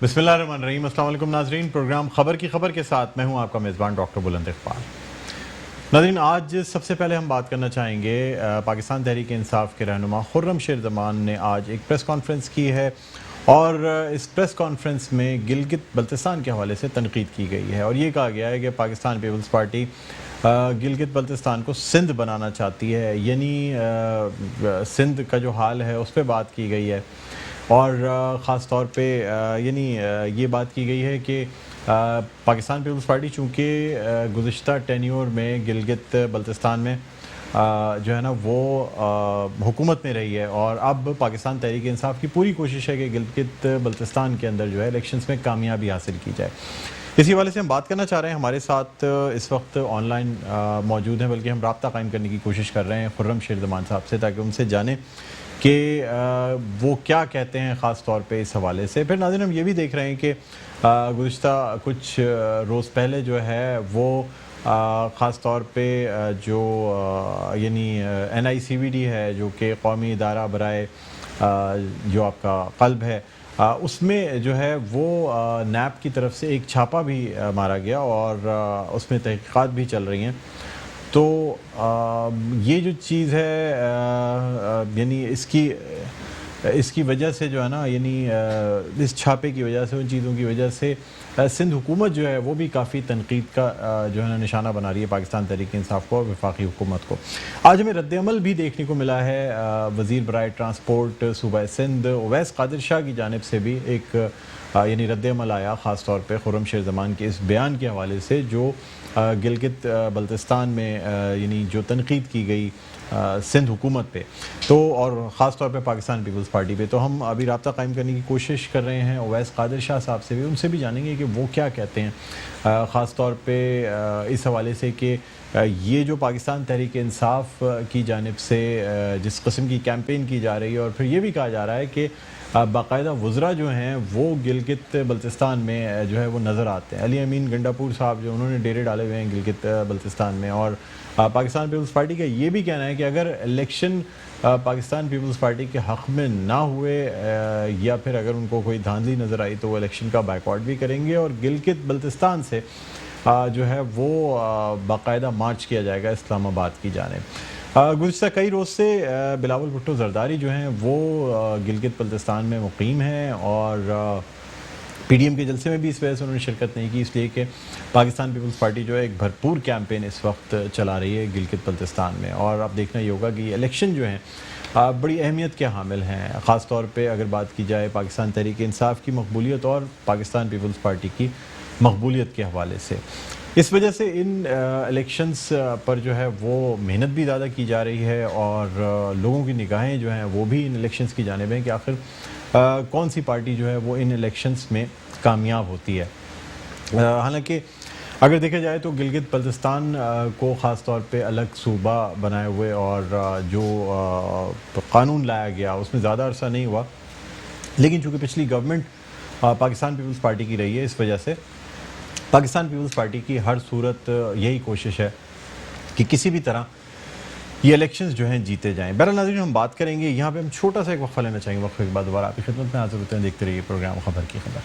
बिस्मिल्लाहिर्रहमानिर्रहीम। अस्सलाम वालेकुम नाज़रीन, प्रोग्राम खबर की खबर के साथ मैं हूं आपका मेज़बान डॉक्टर बुलंद इक़बाल। नाज़रीन, आज सबसे पहले हम बात करना चाहेंगे पाकिस्तान तहरीक इंसाफ के रहनुमा खुर्रम शेर ज़मान ने आज एक प्रेस कॉन्फ्रेंस की है और इस प्रेस कॉन्फ्रेंस में गिलगित बल्तिस्तान के हवाले से तनकीद की गई है और ये कहा गया है कि पाकिस्तान पीपल्स पार्टी गिलगित बल्तिस्तान को सिंध बनाना चाहती है, यानी सिंध का जो हाल है उस पर बात की गई है और ख़ास तौर पे यानी ये बात की गई है कि पाकिस्तान पीपल्स पार्टी चूँकि गुज़िश्ता टेन्योर में गिलगित बल्तिस्तान में जो है ना वो हुकूमत में रही है और अब पाकिस्तान तहरीक इंसाफ की पूरी कोशिश है कि गिलगित बल्तिस्तान के अंदर जो है इलेक्शंस में कामयाबी हासिल की जाए। इसी हवाले से हम बात करना चाह रहे हैं। हमारे साथ इस वक्त ऑनलाइन मौजूद हैं, बल्कि हम राब्ता कायम करने की कोशिश कर रहे हैं खुर्रम शेर ज़मान साहब से, ताकि उनसे जानें कि वो क्या कहते हैं ख़ास तौर पे इस हवाले से। फिर नाज़रीन, हम ये भी देख रहे हैं कि गुज़िश्ता कुछ रोज़ पहले जो है वो ख़ास तौर पे जो यानी NICVD है, जो कि कौमी इदारा बराए जो आपका क़ल्ब है, उसमें जो है वो NAP की तरफ से एक छापा भी मारा गया और उसमें तहक़ीक़ात भी चल रही हैं। तो ये जो चीज़ है यानी इसकी वजह से जो है ना, यानी इस छापे की वजह से, उन चीज़ों की वजह से सिंध हुकूमत जो है वो भी काफ़ी तनकीद का जो है ना निशाना बना रही है पाकिस्तान तहरीक इंसाफ को और वफाकी हुकूमत को। आज हमें रद्द-ए-अमल भी देखने को मिला है। वज़ीर बराए ट्रांसपोर्ट सूबा सिंध उवैस कादिर शाह की जानिब से भी एक यानी रद्द-ए-अमल आया, ख़ास तौर पे खुर्रम शेर ज़मान के इस बयान के हवाले से जो गिलगित बल्तिस्तान में यानी जो तनकीद की गई सिंध हुकूमत पे, तो और ख़ास तौर पे पाकिस्तान पीपल्स पार्टी पे। तो हम अभी राब्ता कायम करने की कोशिश कर रहे हैं उवैस कादिर शाह साहब से भी, उनसे भी जानेंगे कि वो क्या कहते हैं ख़ास तौर पे इस हवाले से कि ये जो पाकिस्तान तहरीक इंसाफ की जानिब से जिस किस्म की कैंपेन की जा रही है, और फिर ये भी कहा जा रहा है कि बाकायदा वज़रा जो हैं वो गिलगित बल्तिस्तान में जो है वो नज़र आते हैं। अली अमीन गंडापुर साहब जो उन्होंने डेरे डाले हुए हैं गिलगित बल्तिस्तान में, और पाकिस्तान पीपल्स पार्टी का ये भी कहना है कि अगर इलेक्शन पाकिस्तान पीपल्स पार्टी के हक़ में ना हुए या फिर अगर उनको कोई धांधली नज़र आई तो वो इलेक्शन का बायकॉट भी करेंगे और गिलगित बल्तिस्तान से जो है वो बाकायदा मार्च किया जाएगा इस्लामाबाद की जानिब। गुज़िश्ता कई रोज़ से बिलावल भुट्टो ज़रदारी जो हैं वो गिलगित बल्तिस्तान में मुक़ीम हैं और PDM के जलसे में भी इस वजह से उन्होंने शिरकत नहीं की, इसलिए कि पाकिस्तान पीपल्स पार्टी जो है एक भरपूर कैंपेन इस वक्त चला रही है गिलगित बल्तिस्तान में। और अब देखना ये होगा कि इलेक्शन जो हैं बड़ी अहमियत के हामिल हैं, ख़ास तौर पे अगर बात की जाए पाकिस्तान तहरीक इंसाफ की मकबूलियत और पाकिस्तान पीपल्स पार्टी की मकबूलियत के हवाले से। इस वजह से इन इलेक्शंस पर जो है वो मेहनत भी ज़्यादा की जा रही है और लोगों की निगाहें जो हैं वो भी इन इलेक्शंस की जानिब हैं कि आखिर कौन सी पार्टी जो है वो इन इलेक्शंस में कामयाब होती है। हालांकि अगर देखा जाए तो गिलगित बल्तिस्तान को ख़ास तौर पे अलग सूबा बनाए हुए और जो कानून लाया गया उसमें ज़्यादा अरसा नहीं हुआ, लेकिन चूँकि पिछली गवर्नमेंट पाकिस्तान पीपल्स पार्टी की रही है, इस वजह से पाकिस्तान पीपल्स पार्टी की हर सूरत यही कोशिश है कि किसी भी तरह ये इलेक्शंस जो हैं जीते जाएं। बहरहाल नाज़रीन, हम बात करेंगे, यहाँ पे हम छोटा सा एक वक्फा लेना चाहेंगे, वक्फे के बाद दोबारा आपकी खिदमत में हाजिर होते हैं। देखते रहिए प्रोग्राम खबर की खबर।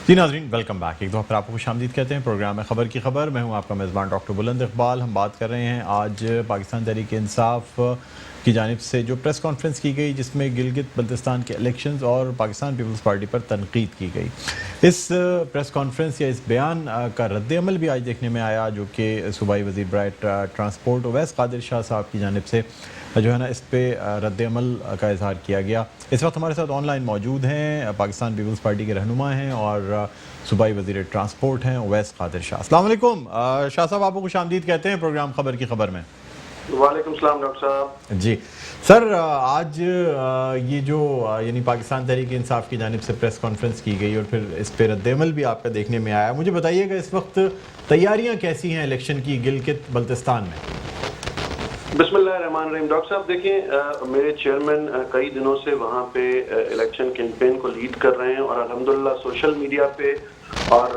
जी नाज़रीन, वेलकम बैक। एक दफ़ा फिर आपको खुशामदीद कहते हैं प्रोग्राम में खबर की खबर। मैं हूँ आपका मेज़बान डॉक्टर बुलंद इक़बाल। हम बात कर रहे हैं आज पाकिस्तान तहरीक इंसाफ की जानिब से जो प्रेस कॉन्फ्रेंस की गई, जिसमें गिलगित बल्तिस्तान के इलेक्शंस और पाकिस्तान पीपल्स पार्टी पर तनकीद की गई। इस प्रेस कॉन्फ्रेंस या इस बयान का रद्द-ए-अमल भी आज देखने में आया, जो कि सूबाई वज़ीर बराए ट्रांसपोर्ट उवैस कादिर शाह साहब की जानिब से जो है ना इस पे रद्द-ए-अमल का इज़हार किया गया। इस वक्त हमारे साथ ऑनलाइन मौजूद हैं पाकिस्तान पीपल्स पार्टी के रहनुमा हैं और सूबाई वज़ीर ट्रांसपोर्ट हैं उवैस कादिर शाह। अस्सलाम वालेकुम शाह साहब, आपको खुशामदीद कहते हैं प्रोग्राम खबर की खबर में। वालेकुम सलाम डॉक्टर साहब। जी सर, आज ये जो यानी पाकिस्तान तहरीक इंसाफ की जानिब से प्रेस कॉन्फ्रेंस की गई और फिर इस पे रद्द-ए-अमल भी आपका देखने में आया, मुझे बताइएगा इस वक्त तैयारियां कैसी हैं इलेक्शन की गिलगित बल्तिस्तान में? बिस्मिल्लाहिर्रहमानिर्रहीम। डॉक्टर साहब देखिए, मेरे चेयरमैन कई दिनों से वहाँ पे इलेक्शन कैंपेन को लीड कर रहे हैं और अल्हम्दुलिल्लाह सोशल मीडिया पे اور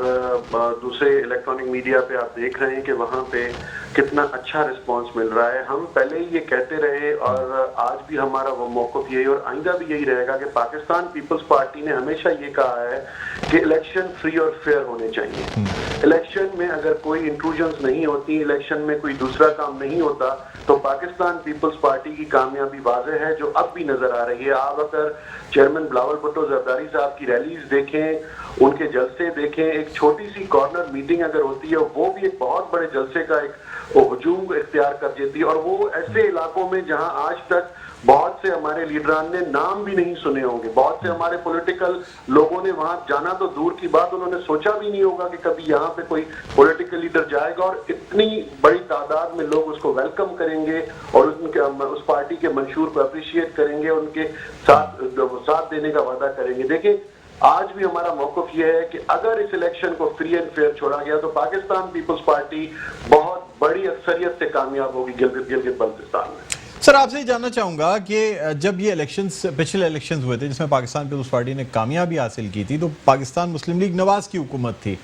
دوسرے الیکٹرانک میڈیا پہ آپ دیکھ رہے ہیں کہ وہاں پہ کتنا اچھا رسپانس مل رہا ہے. ہم پہلے ہی یہ کہتے رہے اور آج بھی ہمارا وہ موقف یہی اور آئندہ بھی یہی رہے گا کہ پاکستان پیپلز پارٹی نے ہمیشہ یہ کہا ہے کہ الیکشن فری اور فیئر ہونے چاہیے. الیکشن میں اگر کوئی انٹروژنز نہیں ہوتی, الیکشن میں کوئی دوسرا کام نہیں ہوتا, تو پاکستان پیپلز پارٹی کی کامیابی واضح ہے جو اب بھی نظر آ رہی ہے. آپ اگر چیئرمین بلاول بھٹو زرداری صاحب کی ریلیز دیکھیں, ان کے جلسے دیکھیں, ایک چھوٹی سی کارنر میٹنگ اگر ہوتی ہے وہ بھی ایک بہت بڑے جلسے کا ایک ہجوم اختیار کر دیتی ہے, اور وہ ایسے علاقوں میں جہاں آج تک بہت سے ہمارے لیڈران نے نام بھی نہیں سنے ہوں گے, بہت سے ہمارے پولیٹیکل لوگوں نے وہاں جانا تو دور کی بات, انہوں نے سوچا بھی نہیں ہوگا کہ کبھی یہاں پہ کوئی پولیٹیکل لیڈر جائے گا, اور اتنی بڑی تعداد میں لوگ اس کو ویلکم کریں گے اور اس پارٹی کے منشور کو اپریشیٹ کریں گے, ان کے ساتھ دینے کا وعدہ کریں گے. دیکھیں آج بھی ہمارا موقف یہ ہے کہ اگر اس الیکشن کو فری اینڈ فیئر چھوڑا گیا تو پاکستان پیپلز پارٹی بہت بڑی اکثریت سے کامیاب ہوگی گلگت بلتستان میں. سر آپ سے یہ جاننا چاہوں گا کہ جب یہ پچھلے الیکشنز ہوئے تھے جس میں پاکستان پیپلز پارٹی نے کامیابی حاصل کی تھی تو پاکستان مسلم لیگ نواز کی حکومت تھی,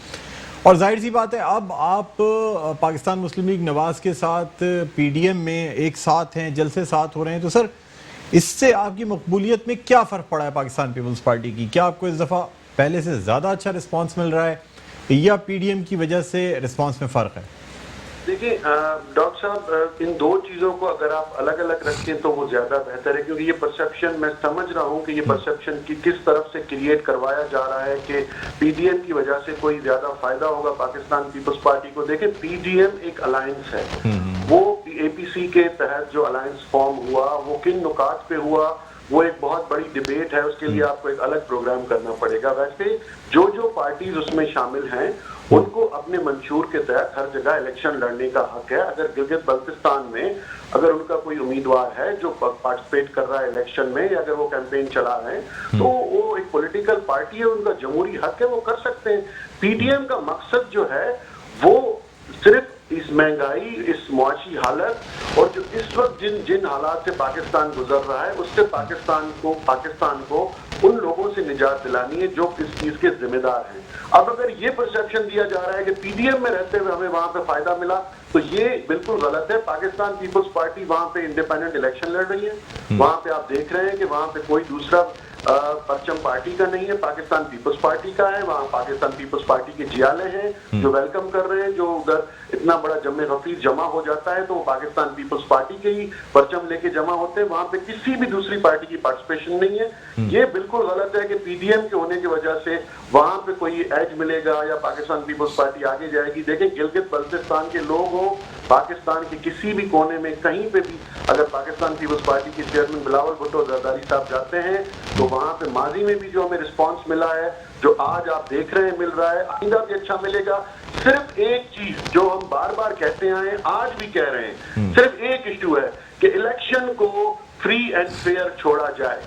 اور ظاہر سی بات ہے اب آپ پاکستان مسلم لیگ نواز کے ساتھ پی ڈی ایم میں ایک ساتھ ہیں, جلسے ساتھ ہو رہے ہیں, تو سر اس سے آپ کی مقبولیت میں کیا فرق پڑا ہے پاکستان پیپلز پارٹی کی؟ کیا آپ کو اس دفعہ پہلے سے زیادہ اچھا رسپانس مل رہا ہے یا پی ڈی ایم کی وجہ سے رسپانس میں فرق ہے؟ دیکھیں ڈاکٹر صاحب, ان دو چیزوں کو اگر آپ الگ الگ رکھیں تو وہ زیادہ بہتر ہے, کیونکہ یہ پرسیپشن میں سمجھ رہا ہوں کہ یہ پرسیپشن کی کس طرف سے کریٹ کروایا جا رہا ہے کہ پی ڈی ایم کی وجہ سے کوئی زیادہ فائدہ ہوگا پاکستان پیپلز پارٹی کو. دیکھیں پی ڈی ایم ایک الائنس ہے, وہ اے پی سی کے تحت جو الائنس فارم ہوا وہ کن نکات پہ ہوا وہ ایک بہت بڑی ڈیبیٹ ہے, اس کے لیے آپ کو ایک الگ پروگرام کرنا پڑے گا. ویسے جو پارٹیز اس میں شامل ہیں ان کو اپنے منشور کے تحت ہر جگہ الیکشن لڑنے کا حق ہے. اگر گلگت بلتستان میں اگر ان کا کوئی امیدوار ہے جو پارٹیسپیٹ کر رہا ہے الیکشن میں, یا اگر وہ کیمپین چلا رہے ہیں تو وہ ایک پولیٹیکل پارٹی ہے, ان کا جمہوری حق ہے, وہ کر سکتے ہیں. پی ڈی ایم کا مقصد جو ہے وہ صرف اس مہنگائی, اس معاشی حالت اور جو اس وقت جن حالات سے پاکستان گزر رہا ہے اس سے پاکستان کو ان لوگوں سے نجات دلانی ہے جو اس چیز کے ذمہ دار ہیں. اب اگر یہ پرسیپشن دیا جا رہا ہے کہ پی ڈی ایم میں رہتے ہوئے ہمیں وہاں پہ فائدہ ملا تو یہ بالکل غلط ہے. پاکستان پیپلز پارٹی وہاں پہ انڈیپینڈنٹ الیکشن لڑ رہی ہے, وہاں پہ آپ دیکھ رہے ہیں کہ وہاں پہ کوئی دوسرا پرچم پارٹی کا نہیں ہے, پاکستان پیپلز پارٹی کا ہے. وہاں پاکستان پیپلز پارٹی کے جیالے ہیں جو ویلکم کر رہے ہیں, جو ادھر اتنا بڑا جمع غفیر جمع ہو جاتا ہے تو وہ پاکستان پیپلز پارٹی کے ہی پرچم لے کے جمع ہوتے ہیں, وہاں پہ کسی بھی دوسری پارٹی کی پارٹیسپیشن نہیں ہے. یہ بالکل غلط ہے کہ پی ڈی ایم کے ہونے کی وجہ سے وہاں پہ کوئی ایج ملے گا یا پاکستان پیپلز پارٹی آگے جائے گی. دیکھیں گلگت بلتستان کے لوگ ہوں, پاکستان کے کسی بھی کونے میں کہیں پہ بھی اگر پاکستان پیپلز پارٹی کے چیئرمین بلاول بھٹو زرداری صاحب جاتے ہیں تو وہاں پہ ماضی میں بھی جو ہمیں رسپانس ملا ہے, جو آج آپ دیکھ رہے ہیں مل رہا ہے, آئندہ بھی اچھا ملے گا. صرف ایک چیز جو ہم بار بار کہتے آئے ہیں, آج بھی کہہ رہے ہیں, صرف ایک ایشو ہے کہ الیکشن کو فری اینڈ فیئر چھوڑا جائے.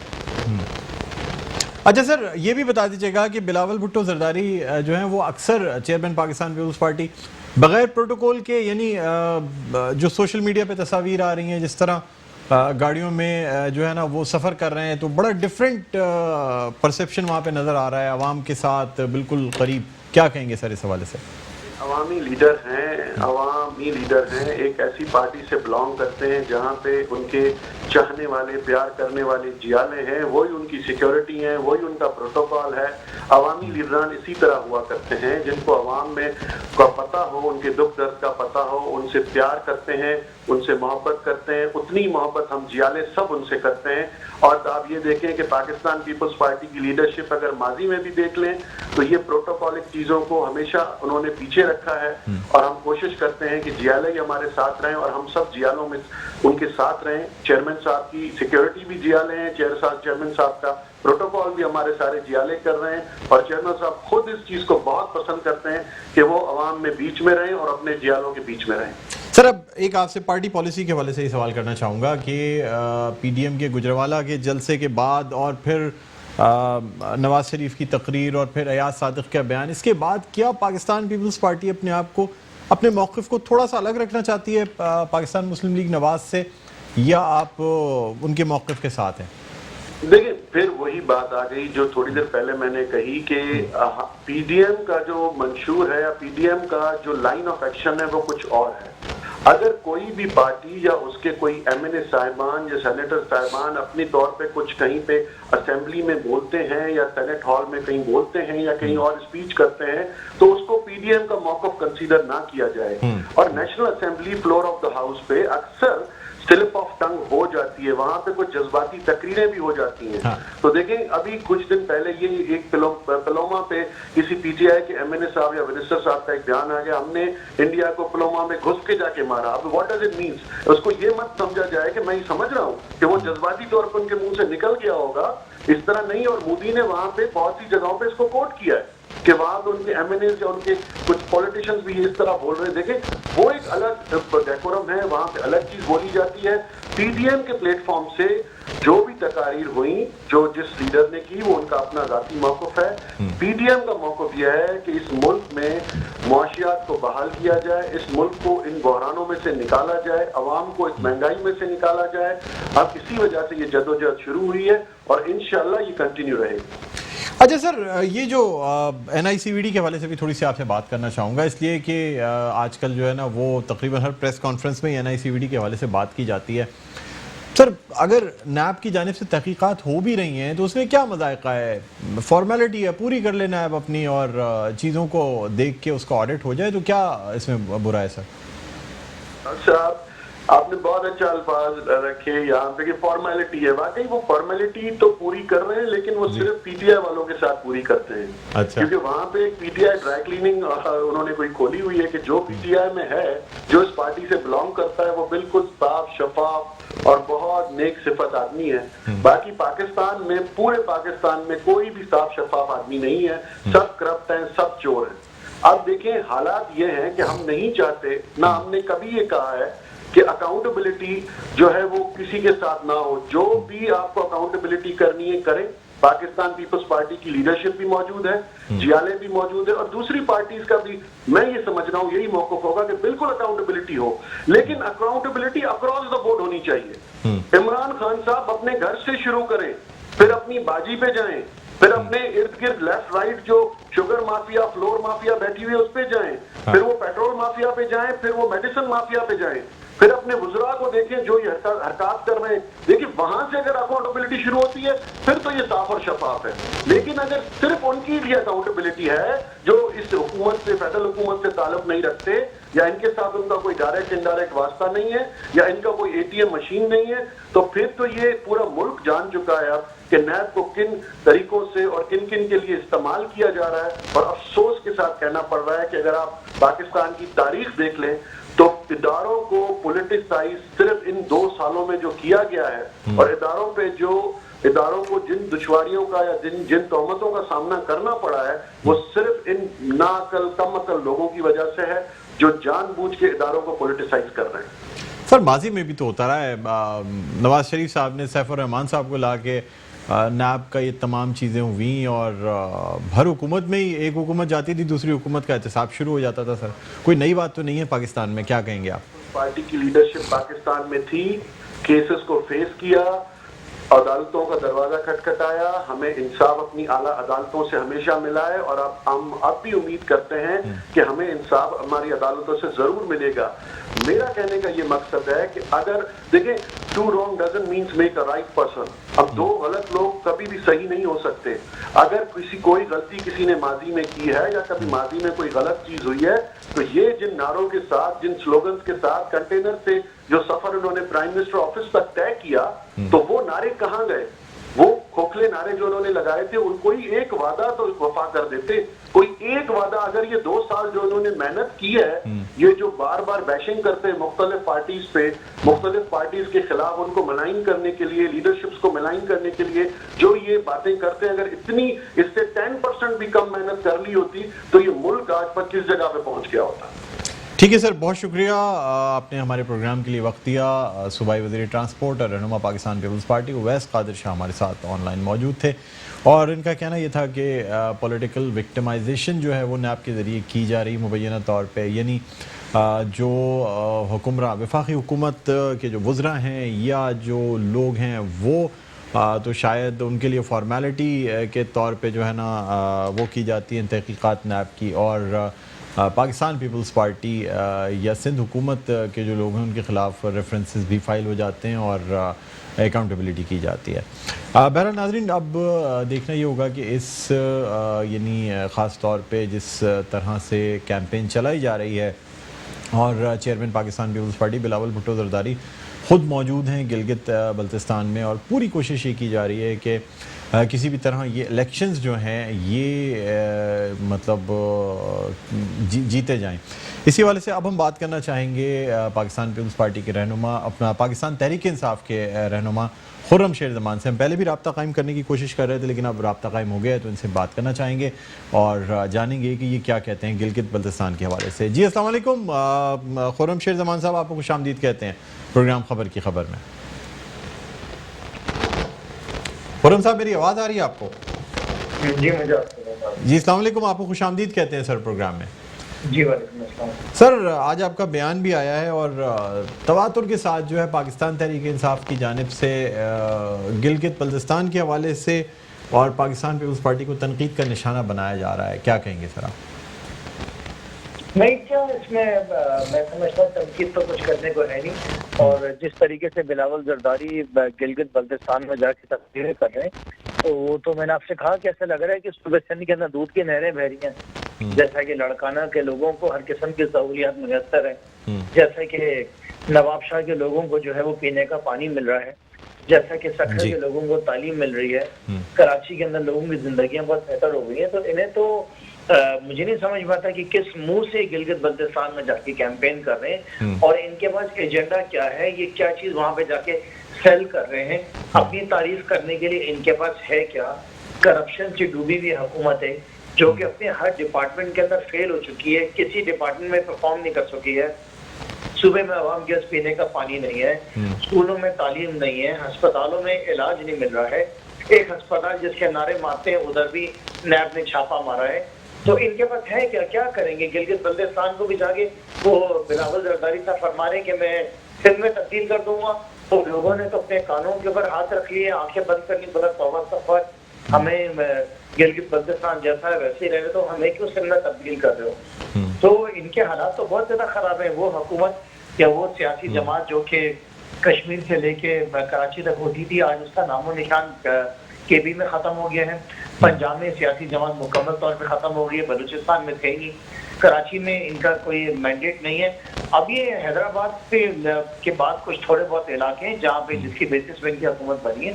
اچھا سر, یہ بھی بتا دیجیے گا کہ بلاول بھٹو زرداری جو ہیں وہ اکثر چیئرمین پاکستان پیپلز پارٹی بغیر پروٹوکول کے, یعنی جو سوشل میڈیا پہ تصاویر آ رہی ہیں جس طرح گاڑیوں میں جو ہے نا وہ سفر کر رہے ہیں, تو بڑا ڈیفرنٹ پرسیپشن وہاں پہ نظر آ رہا ہے, عوام کے ساتھ بالکل قریب. کیا کہیں گے سر اس حوالے سے؟ عوامی لیڈر ہیں, ایک ایسی پارٹی سے بلانگ کرتے ہیں جہاں پہ ان کے چاہنے والے, پیار کرنے والے جیالے ہیں, وہی ان کی سیکیورٹی ہیں, وہی ان کا پروٹوکول ہے. عوامی لیڈران اسی طرح ہوا کرتے ہیں جن کو عوام میں کا پتہ ہو, ان کے دکھ درد کا پتہ ہو, ان سے پیار کرتے ہیں, ان سے محبت کرتے ہیں. اتنی محبت ہم جیالے سب ان سے کرتے ہیں. اور آپ یہ دیکھیں کہ پاکستان پیپلز پارٹی کی لیڈرشپ اگر ماضی میں بھی دیکھ لیں تو یہ پروٹوکولک چیزوں کو ہمیشہ انہوں نے پیچھے رکھا ہے, اور ہم کوشش کرتے ہیں کہ جیالے ہی ہمارے ساتھ رہیں اور ہم سب جیالوں میں ان کے ساتھ رہیں. چیئرمین صاحب کی سیکیورٹی بھی جیالے ہیں, چیئرمین صاحب کا پروٹوکول بھی ہمارے سارے جیالے کر رہے ہیں, اور چیئرمین صاحب خود اس چیز کو بہت پسند کرتے ہیں کہ وہ عوام میں بیچ میں رہیں اور اپنے جیالوں کے بیچ میں رہیں. سر اب ایک آپ سے پارٹی پالیسی کے حوالے سے ہی سوال کرنا چاہوں گا کہ پی ڈی ایم کے گجرانوالہ کے جلسے کے بعد اور پھر نواز شریف کی تقریر اور پھر ایاز صادق کا بیان, اس کے بعد کیا پاکستان پیپلز پارٹی اپنے آپ کو, اپنے موقف کو تھوڑا سا الگ رکھنا چاہتی ہے پاکستان مسلم لیگ نواز سے, یا آپ ان کے موقف کے ساتھ ہیں؟ देखिए फिर वही बात आ गई जो थोड़ी देर पहले मैंने कही कि पीडीएम का जो मंशूर है या पीडीएम का जो लाइन ऑफ एक्शन है वो कुछ और है। अगर कोई भी पार्टी या उसके कोई एमएनए साहिबान या सेनेटर साहिबान अपने तौर पे कुछ कहीं पे असेंबली में बोलते हैं या सेनेट हॉल में कहीं बोलते हैं या कहीं और स्पीच करते हैं तो उसको पीडीएम का मौक़िफ़ कंसीडर ना किया जाए। और national assembly floor of the house पे अक्सर स्लिप ऑफ टंग हो जाती है, वहां पे कुछ जज्बाती तकरीरें भी हो जाती हैं। हाँ। तो देखें अभी कुछ दिन पहले ये एक पलोमा पे किसी पीटीआई के एमएनए साहब या मिनिस्टर साहब का एक बयान आ गया, हमने इंडिया को पलोमा में घुस के जाके मारा। अब व्हाट डज इट मीन्स? उसको ये मत समझा जाए कि मैं ये समझ रहा हूँ कि वो जज्बाती तौर पर उनके मुंह से निकल गया होगा, इस तरह नहीं। और मोदी ने वहां पे बहुत सी जगहों पे इसको कोट किया है कि वहां पे उनके एमएनए या उनके कुछ पॉलिटिशियंस भी इस तरह बोल रहे हैं। देखें वो एक अलग डेकोरम है, वहां पे अलग चीज बोली जाती है। पीडीएम के प्लेटफॉर्म से जो भी तकारीर हुई जो जिस लीडर ने की वो उनका अपना जाती मौक़िफ़ है। पीडीएम का मौक़िफ़ यह है कि इस मुल्क में मुआशियात को बहाल किया जाए, इस मुल्क को इन बहरानों में से निकाला जाए, अवाम को इस महंगाई में से निकाला जाए। अब इसी वजह से ये जदोजहद शुरू हुई है और इंशाअल्लाह ये कंटिन्यू रहेगी। अच्छा सर, ये जो एनआईसीवीडी के हवाले से भी थोड़ी सी आपसे बात करना चाहूँगा, इसलिए कि आजकल जो है ना वो तकरीबन हर प्रेस कॉन्फ्रेंस में एनआईसीवीडी के हवाले से बात की जाती है। सर अगर नैब की जानिब से तहकीकात हो भी रही हैं तो उसमें क्या मज़ायक़ा है? फॉर्मेलिटी है, पूरी कर ले नैब अपनी और चीज़ों को देख के उसका ऑडिट हो जाए, तो क्या इसमें बुरा है सर? अच्छा, आपने बहुत अच्छा अल्फाज रखे यहाँ पे कि फॉर्मेलिटी है। वाकई वो फॉर्मेलिटी तो पूरी कर रहे हैं, लेकिन वो सिर्फ पीटीआई वालों के साथ पूरी करते हैं। अच्छा। क्योंकि वहाँ पे एक पीटीआई ड्राई क्लीनिंग उन्होंने कोई खोली हुई है कि जो पीटीआई में है, जो इस पार्टी से बिलोंग करता है, वो बिल्कुल साफ शफाफ और बहुत नेक सिफत आदमी है। बाकी पाकिस्तान में, पूरे पाकिस्तान में कोई भी साफ शफाफ आदमी नहीं है, सब करप्ट हैं, सब चोर हैं। अब देखें हालात ये हैं कि हम नहीं चाहते, ना हमने कभी ये कहा है कि अकाउंटेबिलिटी जो है वो किसी के साथ ना हो। जो भी आपको अकाउंटेबिलिटी करनी है करें। पाकिस्तान पीपल्स पार्टी की लीडरशिप भी मौजूद है, जियाले भी मौजूद है, और दूसरी पार्टीज का भी मैं ये समझ रहा हूँ यही मौक़िफ़ होगा कि बिल्कुल अकाउंटेबिलिटी हो, लेकिन अकाउंटेबिलिटी अक्रॉस द बोर्ड होनी चाहिए। इमरान खान साहब अपने घर से शुरू करें, फिर अपनी बाजी पे जाएं, फिर अपने इर्द गिर्द लेफ्ट राइट जो शुगर माफिया, फ्लोर माफिया बैठी हुई है उस पे जाएं, फिर वो पेट्रोल माफिया पे जाएं, फिर वो मेडिसिन माफिया पे जाएं, फिर अपने वुज़रा को देखें जो ये हरकत कर रहे हैं। देखिए वहां से अगर अकाउंटेबिलिटी शुरू होती है फिर तो ये साफ और शफाफ है। लेकिन अगर सिर्फ उनकी लिए अकाउंटेबिलिटी है जो इस हुकूमत से, फेडरल हुकूमत से ताल्लुक नहीं रखते, या इनके साथ उनका कोई डायरेक्ट इनडायरेक्ट वास्ता नहीं है, या इनका कोई एटीएम मशीन नहीं है, तो फिर तो ये पूरा मुल्क जान चुका है अब कि नैब को किन तरीकों से और किन किन के लिए इस्तेमाल किया जा रहा है। और अफसोस के साथ कहना पड़ रहा है कि अगर आप पाकिस्तान की तारीख देख लें तो इदारों को पॉलिटिसाइज सिर्फ इन 2 सालों में जो किया गया है, और इदारों को जिन दुश्वारियों का या जिन तहमतों का सामना करना पड़ा है, वो सिर्फ इन नाअकल कम अकल लोगों की वजह से है जो जानबूझ के इदारों को पॉलिटिसाइज कर रहे हैं। सर माजी में भी तो होता रहा है, नवाज शरीफ साहब ने सैफ रहमान साहब को ला के नैब का ये तमाम चीज़ें हुई, और हर हुकूमत में ही एक हुकूमत जाती थी, दूसरी हुकूमत का एहतसाब शुरू हो जाता था। सर कोई नई बात तो नहीं है पाकिस्तान में, क्या कहेंगे आप? पार्टी की लीडरशिप पाकिस्तान में थी, केसेस को फेस किया, अदालतों का दरवाजा खटखटाया, हमें इंसाफ अपनी आला अदालतों से हमेशा मिला है, और हम अब भी उम्मीद करते हैं कि हमें इंसाफ हमारी अदालतों से जरूर मिलेगा। मेरा कहने का ये मकसद है कि अगर देखें, two wrong doesn't means make a right person. अब 2 गलत लोग कभी भी सही नहीं हो सकते। अगर कोई गलती किसी ने माजी में की है या कभी माजी में कोई गलत चीज हुई है, तो ये जिन नारों के साथ, जिन स्लोगन्स के साथ कंटेनर से जो सफर उन्होंने प्राइम मिनिस्टर ऑफिस तक तय किया, तो वो नारे कहाँ गए? वो खोखले नारे जो उन्होंने लगाए थे, उनको ही एक वादा तो वफा कर देते। कोई एक वादा, अगर ये 2 साल जो उन्होंने मेहनत की है, ये जो बार बार बैशिंग करते हैं मुख्तलिफ पार्टीज पे, मुख्तलिफ पार्टीज के खिलाफ उनको मलाइन करने के लिए, लीडरशिप्स को मलाइन करने के लिए जो ये बातें करते हैं, अगर इतनी इससे 10% भी कम मेहनत कर ली होती तो ये मुल्क आज 25 जगह पे पहुंच गया होता। ठीक है सर, बहुत शुक्रिया, आपने हमारे प्रोग्राम के लिए वक्त दिया। सूबाई वज़ीर ट्रांसपोर्ट और रहनुमा पाकिस्तान पीपल्स पार्टी उवैस कादिर शाह हमारे साथ ऑनलाइन मौजूद थे, और इनका कहना यह था कि पॉलिटिकल विक्टिमाइजेशन जो है वो नैब के ज़रिए की जा रही मुबैना तौर पे, यानी जो हुक्मरान वफाकी हुकूमत के जो वज़रा हैं या जो लोग हैं वो تو شاید ان کے لیے فارمیلٹی کے طور پہ جو ہے نا وہ کی جاتی ہیں تحقیقات نیب کی، اور پاکستان پیپلز پارٹی یا سندھ حکومت کے جو لوگ ہیں ان کے خلاف ریفرنسز بھی فائل ہو جاتے ہیں اور اکاؤنٹیبلٹی کی جاتی ہے۔ بہرحال ناظرین، اب دیکھنا یہ ہوگا کہ اس یعنی خاص طور پہ جس طرح سے کیمپین چلائی جا رہی ہے، اور chairman Pakistan peoples party Bilawal Bhutto Zardari خود موجود ہیں گلگت بلتستان میں، اور پوری کوشش یہ کی جا رہی ہے کہ کسی بھی طرح یہ الیکشنز جو ہیں یہ مطلب جیتے جائیں۔ اسی حوالے سے اب ہم بات کرنا چاہیں گے پاکستان پیپلز پارٹی کے رہنما، اپنا پاکستان تحریک انصاف کے رہنما خرم شیر زمان سے۔ ہم پہلے بھی رابطہ قائم کرنے کی کوشش کر رہے تھے، لیکن اب رابطہ قائم ہو گیا ہے تو ان سے بات کرنا چاہیں گے اور جانیں گے کہ یہ کیا کہتے ہیں گلگت بلتستان کے حوالے سے۔ جی السلام علیکم خرم شیر زمان صاحب، آپ کو خوش آمدید کہتے ہیں پروگرام خبر کی خبر میں۔ خرم صاحب میری آواز آ رہی ہے آپ کو؟ جی مجھے جی السلام علیکم، آپ کو خوش آمدید کہتے ہیں سر پروگرام میں۔ جی وعلیکم السلام سر آج آپ کا بیان بھی آیا ہے اور تواتر کے ساتھ جو ہے پاکستان تحریک انصاف کی جانب سے گلگت بلتستان کے حوالے سے اور پاکستان پیپلز پارٹی کو تنقید کا نشانہ بنایا جا رہا ہے، کیا کہیں گے سر آپ؟ نہیں، کیا اس میں میں سمجھتا ہوں تنقید تو کچھ کرنے کو ہے نہیں، اور جس طریقے سے بلاول زرداری گلگت بلتستان میں جا کے تقریریں کر رہے ہیں تو وہ تو میں نے آپ سے کہا کہ ایسا لگ رہا ہے کہ صوبہ سندھ کے اندر دودھ کی نہریں بہہ رہی ہیں، جیسا کہ لڑکانہ کے لوگوں کو ہر قسم کی سہولیات میسر ہیں، جیسا کہ نواب شاہ کے لوگوں کو جو ہے وہ پینے کا پانی مل رہا ہے، جیسا کہ سکھر کے لوگوں کو تعلیم مل رہی ہے، کراچی کے اندر لوگوں کی زندگیاں بہت بہتر ہو گئی ہیں۔ تو انہیں تو مجھے نہیں سمجھ پاتا کہ کس منہ سے گلگت بلتستان میں جا کے کیمپین کر رہے ہیں، اور ان کے پاس ایجنڈا کیا ہے، یہ کیا چیز وہاں پہ جا کے سیل کر رہے ہیں، اپنی تعریف کرنے کے لیے ان کے پاس ہے کیا؟ کرپشن سے ڈوبی ہوئی حکومت ہے جو کہ اپنے ہر ڈپارٹمنٹ کے اندر فیل ہو چکی ہے، کسی ڈپارٹمنٹ میں پرفارم نہیں کر سکی ہے، صوبے میں عوام کے پینے کا پانی نہیں ہے، اسکولوں میں تعلیم نہیں ہے، ہسپتالوں میں علاج نہیں مل رہا ہے، ایک ہسپتال جس کے نعرے مارتے ہیں ادھر بھی نیب نے چھاپا مارا ہے۔ تو ان کے پاس ہے کیا؟ کیا کریں گے؟ گلگت بلتستان کو بھی جا کے وہ بلاول زرداری صاحب فرما رہے ہیں کہ میں سندھ میں تبدیل کر دوں گا، تو لوگوں نے تو اپنے کانوں کے اوپر ہاتھ رکھ لیے، آنکھیں بند کرنی، بولا توبہ استغفار، ہمیں گلگت بلتستان جیسا ہے ویسے ہی رہے، تو ہمیں کیوں سندھ میں تبدیل کر رہے ہو؟ تو ان کے حالات تو بہت زیادہ خراب ہیں۔ وہ حکومت یا وہ سیاسی جماعت جو کہ کشمیر سے لے کے کراچی تک ہوتی تھی، آج اس کا نام و نشان کے بی میں ختم ہو گیا ہے، پنجاب میں سیاسی جماعت مکمل طور پہ ختم ہو گئی ہے، بلوچستان میں تھے ہی، کراچی میں ان کا کوئی مینڈیٹ نہیں ہے۔ اب یہ حیدرآباد کے بعد کچھ تھوڑے بہت علاقے ہیں جہاں پہ جس کی بیسس پہ ان کی حکومت بنی ہے،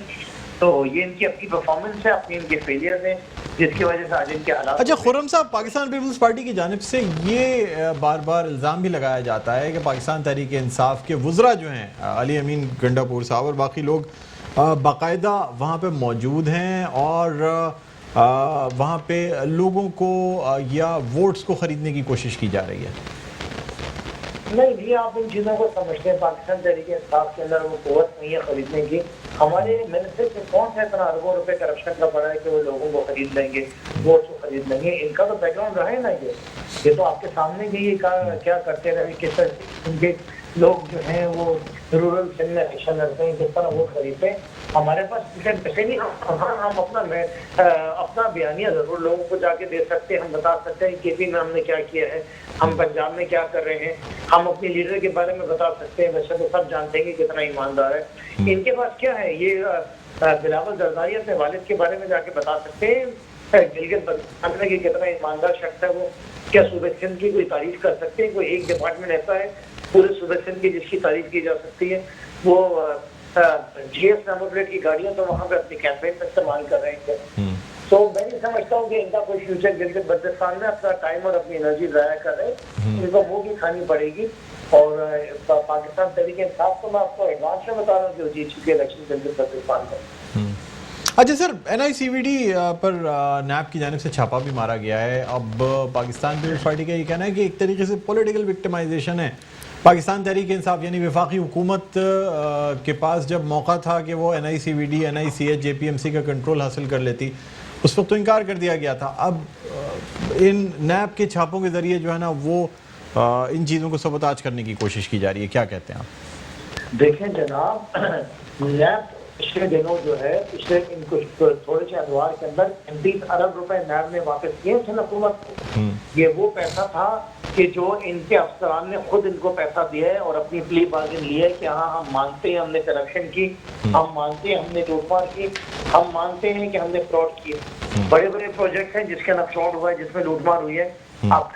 تو یہ ان کی اپنی پرفارمنس ہے، اپنی ان کے فیلئر ہیں، جس کی وجہ سے آج ان کے حالات۔ اچھا خرم صاحب، پاکستان پیپلز پارٹی کی جانب سے یہ بار بار الزام بھی لگایا جاتا ہے کہ پاکستان تحریک انصاف کے وزراء جو ہیں علی امین گنڈا پور صاحب اور باقی لوگ باقاعدہ وہاں پہ موجود ہیں اور وہاں پہ لوگوں کو یا ووٹس کو خریدنے کی کوشش کی جا رہی ہے۔ نہیں جی، آپ ان چیزوں کو سمجھتے ہیں، پاکستان تحریک انصاف کے اندر وہ قوت نہیں ہے خریدنے کی۔ ہمارے منسٹر سے کون سا اتنا اربوں روپے کرپشن کا پڑا ہے کہ وہ لوگوں کو خرید لیں گے، ووٹس کو خرید لیں گے؟ ان کا تو بیک گراؤنڈ رہا ہے نا، یہ تو آپ کے سامنے بھی یہ کیا کرتے رہے، کس طرح ان کے لوگ جو ہیں وہ رورل سندھ میں الیکشن لڑتے ہیں، کس طرح ووٹ خریدتے ہیں۔ ہمارے پاس پیسے نہیں، ہم اپنا بیانیہ ضرور لوگوں کو جا کے دے سکتے ہیں، ہم بتا سکتے ہیں کے پی میں ہم نے کیا کیا ہے، ہم پنجاب میں کیا کر رہے ہیں، ہم اپنے لیڈر کے بارے میں بتا سکتے ہیں، ویسے تو سب جانتے ہیں کہ کتنا ایماندار ہے۔ ان کے پاس کیا ہے؟ یہ بلاول زرداری اپنے والد کے بارے میں جا کے بتا سکتے ہیں گلگت بلتستان میں کہ کتنا ایماندار شخص ہے وہ، کیا صوبہ سندھ کی کوئی تعریف کر سکتے ہیں؟ کوئی ایک ڈپارٹمنٹ ایسا ہے پورے صوبہ سندھ کی جس کی تعریف کی جا سکتی ہے؟ وہ جی ایس نمبر پلیٹ کی گاڑیاں تو وہاں پہ اپنی کیمپین میں استعمال کر رہے ہیں۔ تو میں نہیں سمجھتا ہوں کہ ان کا کوئی فیوچر گلگت بلتستان میں اپنا ٹائم اور اپنی انرجی ضائع کر رہے ہیں، ان کو منہ کی کھانی پڑے گی۔ اور پاکستان تحریک انصاف کو میں آپ کو ایڈوانس میں بتا رہا ہوں کہ وہ جیت چکے الیکشن گلگت بلتستان میں۔ اچھا سر، این آئی سی وی ڈی پر نیب کی جانب سے چھاپا بھی مارا گیا ہے۔ اب پاکستان پیپلز پارٹی کا یہ کہنا ہے کہ ایک طریقے سے پولیٹیکل وکٹمائزیشن ہے۔ پاکستان تحریک انصاف یعنی وفاقی حکومت کے پاس جب موقع تھا کہ وہ این آئی سی وی ڈی، این آئی سی ایچ، جے پی ایم سی کا کنٹرول حاصل کر لیتی، اس وقت تو انکار کر دیا گیا تھا۔ اب ان نیب کے چھاپوں کے ذریعے جو ہے نا وہ ان چیزوں کو سبوتاج کرنے کی کوشش کی جا رہی ہے، کیا کہتے ہیں آپ؟ دیکھیں جناب، نیب पिछले दिनों जो है पिछले इन कुछ थोड़े से अदवार के अंदर 35 अरब रुपए नैब ने वापस किए सिंध हुकूमत को। ये वो पैसा था कि जो इनके अफसरान ने खुद इनको पैसा दिया है और अपनी प्ली बार्गेन लिया है कि हाँ हम मानते हैं हमने करप्शन की, हम मानते हैं हमने लूटमार की, हम मानते हैं कि हमने फ्रॉड किए। बड़े बड़े प्रोजेक्ट हैं जिसके अंदर फ्रॉड हुआ है, जिसमें लूटमार हुई है। आप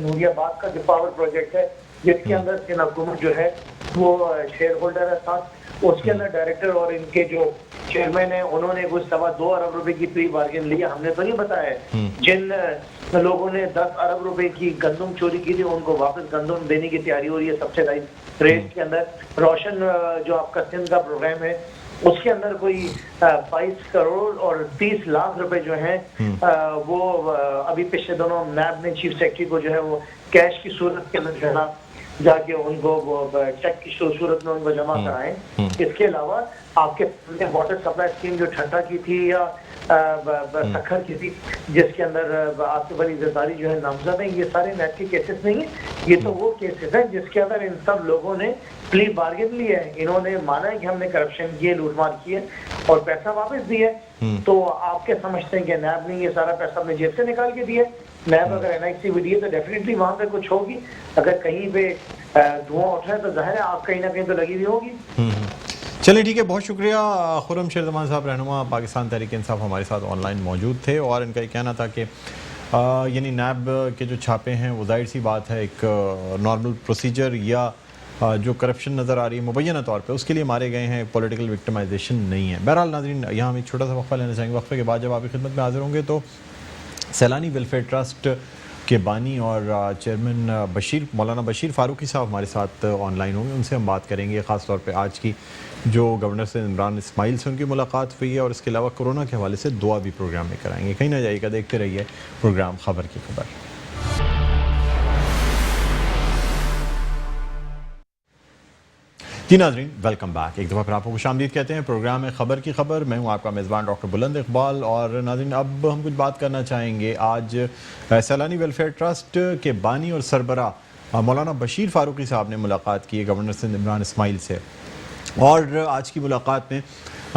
नूरियाबाद का जो पावर प्रोजेक्ट है जिसके अंदर सिंध हुकूमत जो है वो शेयर होल्डर है साथ, उसके अंदर डायरेक्टर और इनके जो चेयरमैन है उन्होंने कुछ 2.25 अरब रुपए की प्री बार्गेन ली। हमने तो नहीं बताया जिन लोगों ने 10 अरब रुपए की गंदम चोरी की थी उनको वापस गंदम देने की तैयारी हो रही है सब्सिडाइज रेट के अंदर। रोशन जो आपका सिंध का प्रोग्राम है उसके अंदर कोई 22 करोड़ और 30 लाख रुपए जो हैं वो अभी पिछले दिनों नैब ने चीफ सेक्रेटरी को जो है वो कैश की सूरत के अंदर जो जाके उनको वो चेक की सूरत में उनको जमा कराएं। इसके अलावा आपके वाटर सप्लाई स्कीम जो ठट्टा की थी या सखर की थी जिसके अंदर आसिफ अली जरदारी जो है नामजद है, ये सारे नैब के केसेस नहीं है, ये तो वो केसेस हैं जिसके अंदर इन सब लोगों ने प्ली बार्गेन लिया है। इन्होंने माना है कि हमने करप्शन किए, लूटमार किए और पैसा वापस दिया। तो आप क्या समझते हैं कि नैब ने ये सारा पैसा अपने जेब से निकाल के दिया? नैब अगर एनआईसी भी दिए तो डेफिनेटली वहां पे कुछ होगी। अगर कहीं पे धुआं उठ रहा है तो जाहिर है आग कहीं ना कहीं तो लगी हुई होगी। चलिए ठीक है, बहुत शुक्रिया। खुर्रम शेर ज़मान साहब रहनुमा पाकिस्तान तहरीक इंसाफ हमारे साथ ऑनलाइन मौजूद थे और इनका ये कहना था कि यानी नैब के जो छापे हैं वो जाहिर सी बात है एक नॉर्मल प्रोसीजर या जो करप्शन नज़र आ रही है मुबैना तौर पे उसके लिए मारे गए हैं, पॉलिटिकल विक्टिमाइजेशन नहीं है। बहरहाल नाज़रीन यहाँ हम एक छोटा सा वक्फा लेना चाहेंगे। वक्फे के बाद जब आपकी खिदमत में हाजिर होंगे तो सैलानी वेलफेयर ट्रस्ट के बानी और चेयरमैन मौलाना बशीर फ़ारूकी साहब हमारे साथ ऑनलाइन होंगे, उनसे हम बात करेंगे ख़ास तौर पे आज की जो गवर्नर से इमरान इस्माइल से उनकी मुलाकात हुई है और इसके अलावा कोरोना के हवाले से दुआ भी प्रोग्राम में कराएंगे। कहीं ना जाइएगा, देखते रहिए प्रोग्राम खबर की खबर। जी नाज़रीन, वेलकम बैक। एक दफ़ा फिर आपको खुशामदीद कहते हैं। प्रोग्राम है खबर की खबर, मैं हूँ आपका मेज़बान डॉक्टर बुलंद इकबाल। और नाज़रीन अब हम कुछ बात करना चाहेंगे। आज सैलानी वेलफेयर ट्रस्ट के बानी और सरबरा मौलाना बशीर फ़ारूकी साहब ने मुलाकात की है गवर्नर सिंध इमरान इस्माइल से और आज की मुलाकात में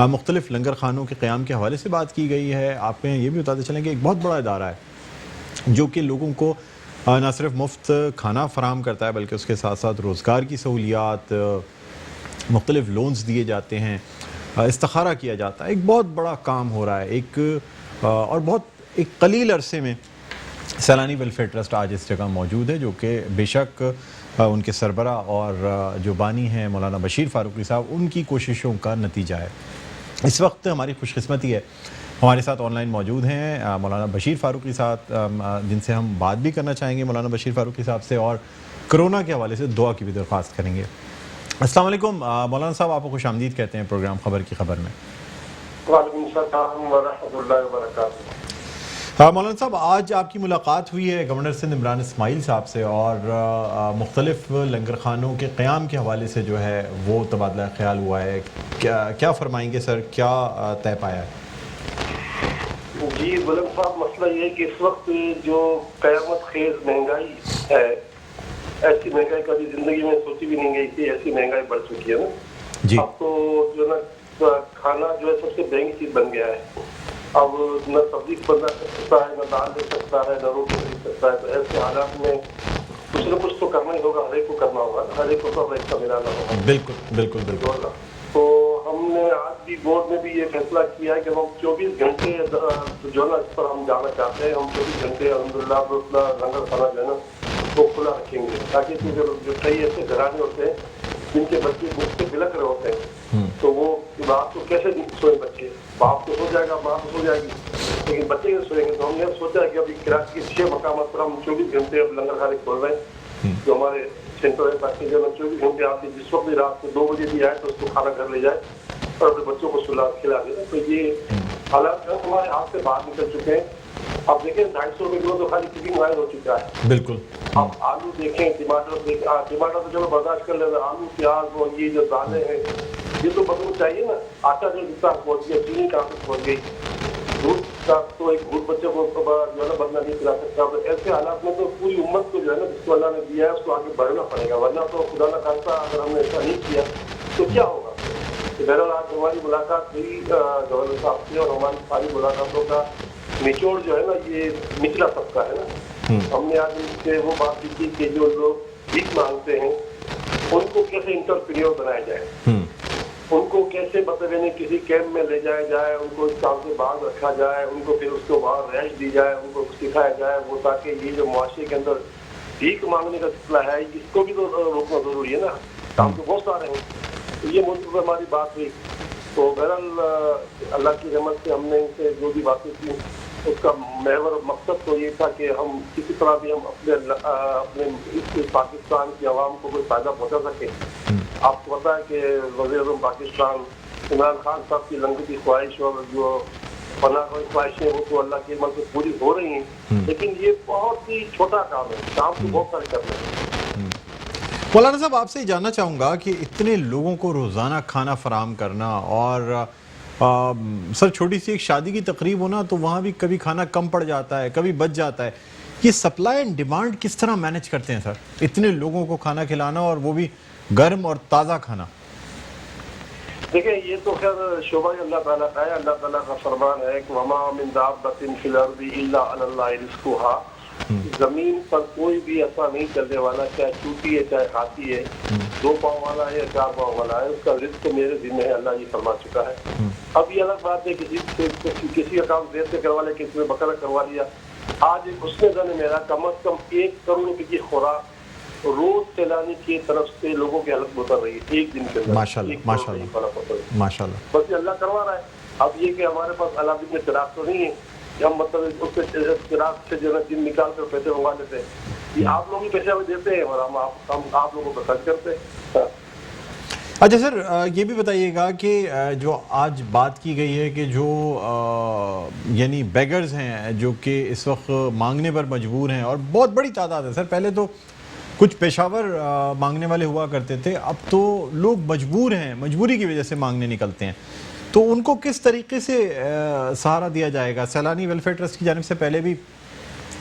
मुख्तलिफ़ लंगर खानों के क़याम के हवाले से बात की गई है। आप ये भी बताते चलें कि एक बहुत बड़ा इदारा है जो कि लोगों को न सिर्फ मुफ्त खाना फराहम करता है बल्कि उसके साथ साथ रोज़गार की सहूलियात, मुख्तलिफ लोन्स दिए जाते हैं, इस्तिखारा किया जाता है। एक बहुत बड़ा काम हो रहा है और बहुत एक कलील अरसे में सैलानी वेलफेयर ट्रस्ट आज इस जगह मौजूद है जो कि बेशक उनके सरबरा और जो बानी हैं मौलाना बशीर फ़ारूकी साहब उनकी कोशिशों का नतीजा है। इस वक्त हमारी खुशकिस्मती है हमारे साथ ऑनलाइन मौजूद हैं मौलाना बशीर फ़ारूकी साहब जिनसे हम बात भी करना चाहेंगे मौलाना बशीर फ़ारूकी साहब से और कोरोना के हवाले से दुआ की भी दरख्वास्त करेंगे। अस्सलाम वालेकुम मौलाना साहब, आपको खुशामदीद कहते हैं प्रोग्राम खबर की खबर में। मौलाना साहब, आज आपकी मुलाकात हुई है गवर्नर सिंध इमरान इस्माइल साहब से और मुख्तलिफ लंगर खानों के क़याम के हवाले से जो है वो तबादला ख्याल हुआ है। क्या फरमाएंगे सर, क्या तय पाया है? जी बुलंद साहब, मसला ये है कि इस वक्त जो क़यामत खेज महंगाई है, ऐसी महंगाई कभी जिंदगी में सोची भी नहीं गई थी, ऐसी महंगाई बढ़ चुकी है ना जी। अब तो जो ना खाना जो है सबसे महंगी चीज बन गया है। अब न सब्जी बना सकता है, न दाल दे सकता है, न रोटी खरीद सकता है। तो ऐसे हालात में कुछ न कुछ तो करना ही होगा, हर एक को करना होगा, हर एक को तो एक का मिलाना होगा। बिल्कुल बिल्कुल बिल्कुल। तो हमने आज भी बोर्ड में भी ये फैसला किया है कि हम 24 घंटे जो है ना इस पर हम जाना चाहते हैं। हम 24 घंटे अल्हम्दुलिल्लाह अपना लंगर खाना जो है ना वो खुला रखेंगे ताकि जो कई ऐसे घराने होते हैं जिनके बच्चे भूख से बिलक रहे होते हैं, तो वो बाप तो कैसे सोए बच्चे, बाप तो सो जाएगा, माँ तो सो जाएगी, लेकिन बच्चे कैसे सोएंगे। तो हमने सोचा कि अभी कराची के 6 मकाम पर हम 24 घंटे अब लंगर खाने खोल रहे हैं जो हमारे सेंटर है, ताकि जो 24 घंटे आते जिस वक्त भी रात को 2 बजे भी आए तो उसको खाना घर ले जाए और अपने बच्चों को खिला दे। तो ये हालात हमारे हाथ से बाहर निकल चुके हैं। आप देखें 250 रुपये किलो तो खाली चिकन ऑयल हो चुका है। बिल्कुल। आप आलू देखें, टमाटर देखें, टमाटर तो चलो बर्दाश्त कर लेते, आलू प्याज और ये जो दालें हैं ये तो बदलना चाहिए ना। आटा जो कितना पहुँच गया, चीनी कहाँ तक पहुँच गई, दूध का तो एक दूध बच्चे को जो है ना बदला नहीं पिला सकता। तो ऐसे हालात में तो पूरी उम्मत को जो है ना जिसको अल्लाह ने दिया है उसको आगे बढ़ना पड़ेगा, वरना तो खुदा न खास्ता अगर हमने ऐसा नहीं किया तो क्या होगा। बहरहाल आज हमारी मुलाकात हुई गवर्नर साहब से, और हमारी सारी मुलाकातों का निचोड़ जो है ना ये निचला तबका है ना। हमने आज इससे वो बात की थी कि जो लोग भीख मांगते हैं उनको कैसे इंटरप्रेन्योर बनाया जाए, उनको कैसे मतलब यानी किसी कैंप में ले जाया जाए, उनको इस काम से बाहर रखा जाए, उनको फिर उसको बाहर रिहाइश दी जाए, उनको सिखाया जाए वो, ताकि ये जो मुआशरे के अंदर भीख मांगने का सिलसिला है इसको भी तो रोकना जरूरी है ना। काम तो बहुत सारे हैं, तो ये मुल्क में हमारी बात हुई। तो बहरहाल अल्लाह की रहमत से हमने इनसे जो भी बातें की उसका महवर मकसद तो ये था कि हम किसी तरह भी हम अपने इस पाकिस्तान की आवाम को कोई फायदा पहुंचा सके। आपको पता है कि वज़ीर-ए-आज़म पाकिस्तान इमरान खान साहब की लंघती ख्वाहिश और जो पनाह ख्वाहिशें वो तो अल्लाह की रहमत से पूरी हो रही हैं, लेकिन ये बहुत ही छोटा काम है, काम तो बहुत सारे कर रहे हैं। मौलाना साहब, आपसे जानना चाहूँगा कि इतने लोगों को रोज़ाना खाना फराहम करना, और सर छोटी सी एक शादी की तकरीब होना तो वहाँ भी कभी खाना कम पड़ जाता है, कभी बच जाता है, ये सप्लाई एंड डिमांड किस तरह मैनेज करते हैं सर, इतने लोगों को खाना खिलाना और वो भी गर्म और ताज़ा खाना? देखिए ये तो खैर शोभा अल्लाह ताला का है, अल्लाह ताला का फरमान है कि वमा मिन दाब्बतिन फिल अर्दि इल्ला अलल्लाहि रिज़्कुहा, जमीन पर कोई भी ऐसा नहीं चलने वाला, चाहे चूटी है चाहे हाथी है, 2 पाँव वाला है या 4 पाँव वाला है, उसका रिस्क तो मेरे जिम्मे है, अल्लाह ये फरमा चुका है। अब ये अलग बात है किसी का काम देर से करवा ले, किसी ने बकरा करवा लिया। आज उसने जाने मेरा कम अज कम 1 करोड़ रुपए की खुराक रोज सैलानी की तरफ से लोगों की हालत उतर रही है एक दिन के अंदर। माशाल्लाह माशाल्लाह माशाल्लाह, बस ये अल्लाह करवा रहा है। अब ये कि हमारे पास अलादीन में चिराग तो नहीं है, हम मतलब उससे चिराग से जो है दिन निकाल कर पैसे मंगवा लेते हैं, ये आप लोग ही पैसे हमें देते हैं और हम आप लोगों को खर्च करते हैं। अच्छा सर, ये भी बताइएगा कि जो आज बात की गई है कि जो यानी बेगर्स हैं जो कि इस वक्त मांगने पर मजबूर हैं, और बहुत बड़ी तादाद है सर, पहले तो कुछ पेशावर मांगने वाले हुआ करते थे, अब तो लोग मजबूर हैं, मजबूरी की वजह से मांगने निकलते हैं, तो उनको किस तरीके से सहारा दिया जाएगा? सैलानी वेलफेयर ट्रस्ट की जानिब से पहले भी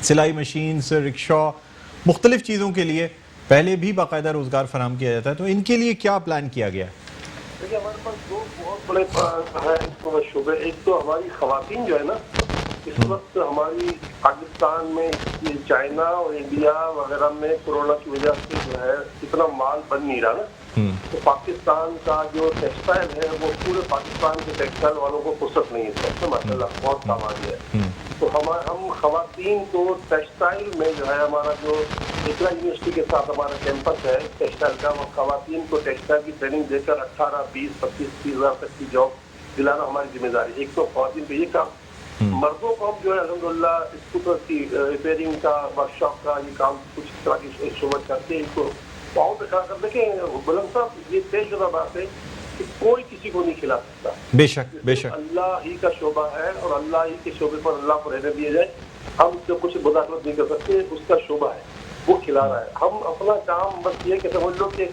सिलाई मशीन, रिक्शा, मुख्तलिफ चीज़ों के लिए पहले भी बाकायदा रोज़गार फराहम किया जाता है, तो इनके लिए क्या प्लान किया गया है? देखिए हमारे पास 2 बहुत बड़े हैं शुबे। एक तो हमारी ख़वातीन जो है ना, इस वक्त हमारी पाकिस्तान में, चाइना और इंडिया वगैरह में कोरोना की वजह से जो है इतना माल बन नहीं रहा ना, तो पाकिस्तान का जो टेक्सटाइल है वो पूरे पाकिस्तान के टेक्सटाइल वालों को फुर्सत नहीं है, सबसे माशाल्लाह बहुत काम आ गया है। तो हम खवातीन को टेक्सटाइल में जो है हमारा जो इकरा यूनिवर्सिटी के साथ हमारा कैंपस है टेक्सटाइल का, वो खवातीन को टेक्सटाइल की ट्रेनिंग देकर 18, 20, 25, 30 हज़ार तक की जॉब दिलाना हमारी जिम्मेदारी। एक तो खवातीन को ये काम, मर्दों को हम जो है अल्हम्दुलिल्लाह स्कूटर की रिपेयरिंग का, वर्कशॉप का ये काम कुछ तरह की शोबत करते हैं, इनको बहुत दिखा कर देखें। बुलंद साहब ये तय शुदा बात है कि कोई किसी को नहीं खिला सकता, बेशक बेशक, अल्लाह ही का शोबा है और अल्लाह ही के शोबे पर अल्लाह को रहने दिया जाए, हम उससे कुछ मुदाखलत नहीं कर सकते, उसका शोबा है, वो खिला रहा है। हम अपना काम बस ये कि समझ लो कि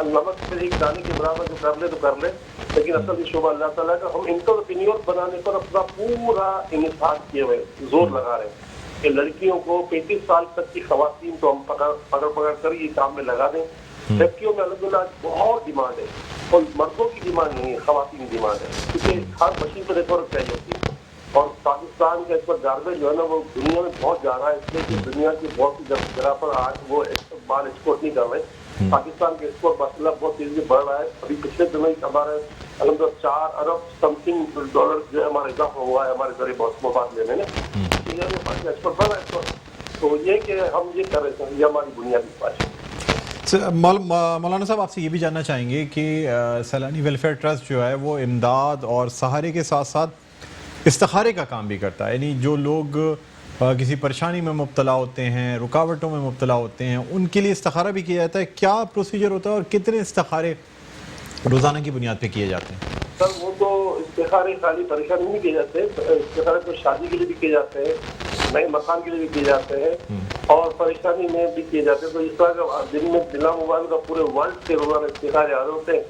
नमक में एक दाने के बराबर जो कर ले तो कर ले, लेकिन असल ये शोबा अल्लाह ताला का। हम इंटरप्रेन्योर बनाने पर अपना पूरा इन्हिसार किए हुए जोर लगा रहे हैं कि लड़कियों को 35 साल तक की खवातीन को हम पकड़ कर ये काम में लगा दें। लड़कियों में अल्हम्दुलिल्लाह बहुत डिमांड है और मर्दों की डिमांड नहीं है, खवातीन की डिमांड है, क्योंकि हर मशीन पर नेटवर्क चाहिए होती है। और पाकिस्तान का इस पर गार्बेज जो है ना वो दुनिया में बहुत जा रहा है, इसलिए कि दुनिया की बहुत सी जगह पर आज वो माल एक्सपोर्ट नहीं कर रहे। पाकिस्तान के एक्सपोर्ट माशाल्लाह बहुत तेजी से बढ़ रहा है। अभी पिछले दिनों ही हमारे अल्हम्दुलिल्लाह 4 अरब समथिंग डॉलर जो है हमारा इजाफा हुआ है हमारे जरिए बहुत मुबादले में एक्सपोर्ट बढ़ रहा है। तो ये कि हम ये कर रहे हैं, ये हमारी बुनियादी ख्वाहिश है। मौलाना साहब, आपसे ये भी जानना चाहेंगे कि सैलानी वेलफेयर ट्रस्ट जो है वो इमदाद और सहारे के साथ साथ इस्तिखारे का काम भी करता है, यानी जो लोग किसी परेशानी में मुब्तला होते हैं, रुकावटों में मुब्तला होते हैं, उनके लिए इस्तिखारा भी किया जाता है। क्या प्रोसीजर होता है और कितने इस्तिखारे रोज़ाना की बुनियाद पे किए जाते हैं? सर वो तो इस्तिखारे खाली परेशानी नहीं किए जाते, इस्तिखारे तो शादी के लिए भी किए जाते हैं, नए मकान के लिए भी किए जाते हैं और परेशानी में भी किए जाते हैं। तो इस तरह का दिन में जिला मोबाइल का पूरे वर्ल्ड से रोजाना इस्तिखारे आ रहे होते हैं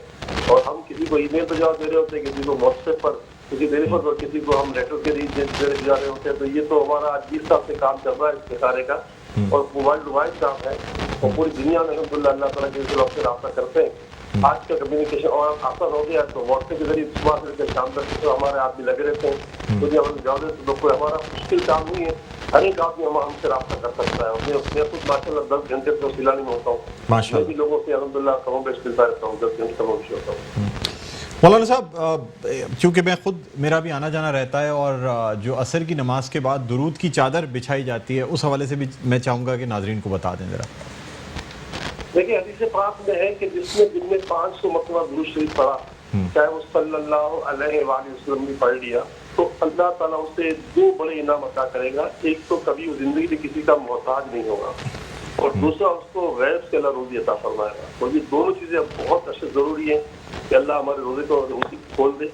और हम किसी को ईमेल पर जवाब दे रहे होते हैं, किसी को व्हाट्सएप पर, किसी टेलीफोन पर, किसी को हम लेटर के लिए जा रहे होते हैं। तो ये तो हमारा आज 20 साल से काम चल रहा है इस्तिखारे का और वर्ल्ड वाइड काम है और पूरी दुनिया में अल्हम्दुलिल्लाह अल्लाह ताला के लोग से रब्ता करते हैं। آج کا کمیونیکیشن اور آسان ہو گیا، تو واٹس ایپ کے ذریعے صبح سے لے کر شام تک تو ہمارے آدمی لگے رہتے ہیں، تو ہم اجازت تو کوئی ہمارا مشکل کام نہیں ہے، ہر ایک آدمی ہم سے رابطہ کر سکتا ہے. میں خود ماشاء اللہ 10 گھنٹے تو سیلانی میں ہوتا ہوں، میں بھی لوگوں سے الحمد للہ کم و بیش ملتا رہتا ہوں، 10 گھنٹے کم و بیش ہوتا ہوں. مولانا صاحب، چونکہ میں خود میرا بھی آنا جانا رہتا ہے، اور جو عصر کی نماز کے بعد درود کی چادر بچھائی جاتی ہے، اس حوالے سے بھی میں چاہوں گا کہ ناظرین کو بتا دیں ذرا. دیکھیے حدیث پاک میں ہے کہ جس نے دن میں 500 مرتبہ درود شریف پڑھا، چاہے وہ صلی اللہ علیہ وآلہ وسلم نے پڑھ لیا، تو اللہ تعالیٰ اسے 2 بڑے انعام عطا کرے گا. ایک تو کبھی وہ زندگی میں کسی کا محتاج نہیں ہوگا، اور دوسرا اس کو غیب سے اللہ روزی عطا فرمائے گا. تو یہ دونوں چیزیں بہت اشد ضروری ہیں کہ اللہ ہمارے روزے کو روزی کھول دے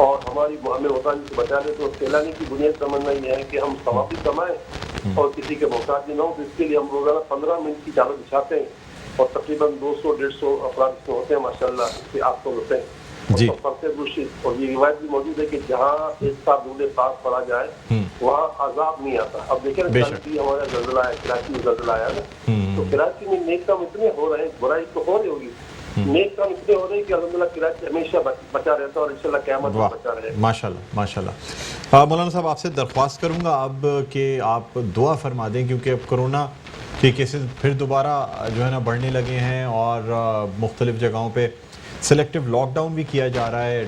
اور ہماری ہمیں محتاجی سے بچا لے. تو سیلانی کی بنیاد تمنا یہ ہے کہ ہم ثواب بھی کمائیں اور کسی کے محتاج بھی نہ ہوں. تو اس کے لیے ہم روزانہ 15 منٹ کی چادر بچھاتے ہیں، اور تقریباً 200-150 افراد اس میں ہوتے ہیں ماشاء اللہ، اس سے آپ کو ہوتے ہیں جی. اور یہ روایت بھی موجود ہے کہ جہاں ایک ساتھ درود پاک پڑھا جائے وہاں عذاب نہیں آتا. اب دیکھیں نا ہمارا زلزلہ آیا، کراچی میں زلزلہ آیا نا، تو کراچی میں نیک کام اتنے ہو رہے ہیں، برائی تو ہو رہی ہوگی، نیک کام اتنے ہو رہے ہیں کہ الحمدللہ کراچی ہمیشہ بچا رہتا ہے، اور انشاءاللہ قیامت میں بچا رہے گا. ماشاءاللہ. مولانا صاحب، آپ سے درخواست کروں گا اب کہ آپ دعا فرما دیں، کیونکہ اب کرونا کے کیسز پھر دوبارہ جو ہے نا بڑھنے لگے ہیں، اور مختلف جگہوں پہ سلیکٹیو لاک ڈاؤن بھی کیا جا رہا ہے.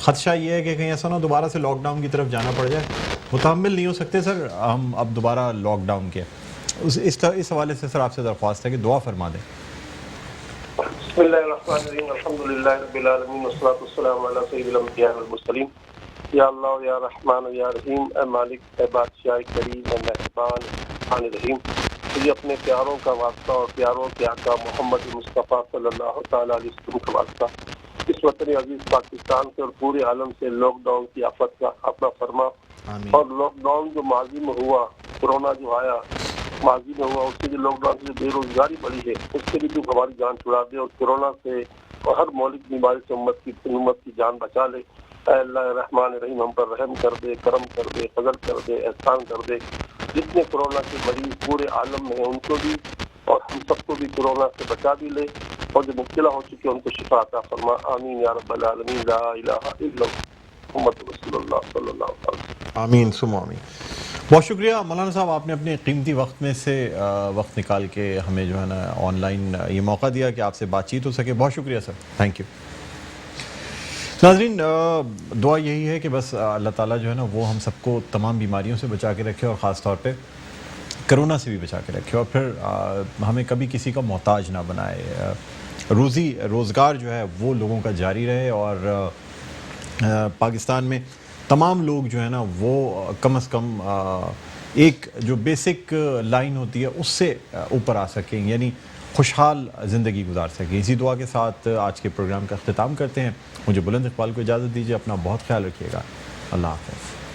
خدشہ یہ ہے کہ کہیں ایسا نہ دوبارہ سے لاک ڈاؤن کی طرف جانا پڑ جائے. متحمل نہیں ہو سکتے سر ہم اب دوبارہ لاک ڈاؤن کے. اس حوالے سے سر آپ سے درخواست ہے کہ دعا فرما دیں. بسم اللہ الرحمن الرحیم، الحمدللہ رب العالمین، والصلاۃ والسلام علی سید الانبیاء والمرسلین. یا اللہ یا رحمان یا رحیم، اے مالک، اے بادشاہ کریم، اے مہربان رحمان رحیم. یہ اپنے پیاروں کا واسطہ اور پیاروں کے آقا محمد مصطفیٰ صلی اللہ تعالیٰ علیہ وسلم کا واسطہ اس وطن عزیز پاکستان سے اور پورے عالم سے لاک ڈاؤن کی آفت کا اپنا فرما. اور لاک ڈاؤن جو ماضی میں ہوا، کورونا جو آیا ماضی میں ہوا، اس سے جو لاک ڈاؤن سے جو بے روزگاری بڑھی ہے، اس سے بھی تو ہماری جان چھڑا دے، اور کورونا سے اور ہر مولک بیماری سے امت کی جان بچا لے. اے اللہ رحمان رحیم، ہم پر رحم کر دے، کرم کر دے، فضل کر دے، احسان کر دے. جتنے کورونا کے مریض پورے عالم میں ہیں ان کو بھی اور ہم سب کو بھی کورونا سے بچا بھی لے، اور جو مبتلا ہو چکے ان کو شفا عطا فرما. آمین یا رب العالمین. لا الہ الا اللہ محمد رسول اللہ صلی اللہ علیہ وسلم. آمین ثم آمین. بہت شکریہ مولانا صاحب، آپ نے اپنے قیمتی وقت میں سے وقت نکال کے ہمیں جو ہے نا آن لائن یہ موقع دیا کہ آپ سے بات چیت ہو سکے. بہت شکریہ سر، تھینک یو. ناظرین، دعا یہی ہے کہ بس اللہ تعالیٰ جو ہے نا وہ ہم سب کو تمام بیماریوں سے بچا کے رکھے، اور خاص طور پہ کرونا سے بھی بچا کے رکھے، اور پھر ہمیں کبھی کسی کا محتاج نہ بنائے. روزگار جو ہے وہ لوگوں کا جاری رہے، اور پاکستان میں تمام لوگ جو ہے نا وہ کم از کم ایک جو بیسک لائن ہوتی ہے اس سے اوپر آ سکیں، یعنی خوشحال زندگی گزار سکیں. اسی دعا کے ساتھ آج کے پروگرام کا اختتام کرتے ہیں. مجھے بلند اقبال کو اجازت دیجیے. اپنا بہت خیال رکھیے گا. اللہ حافظ.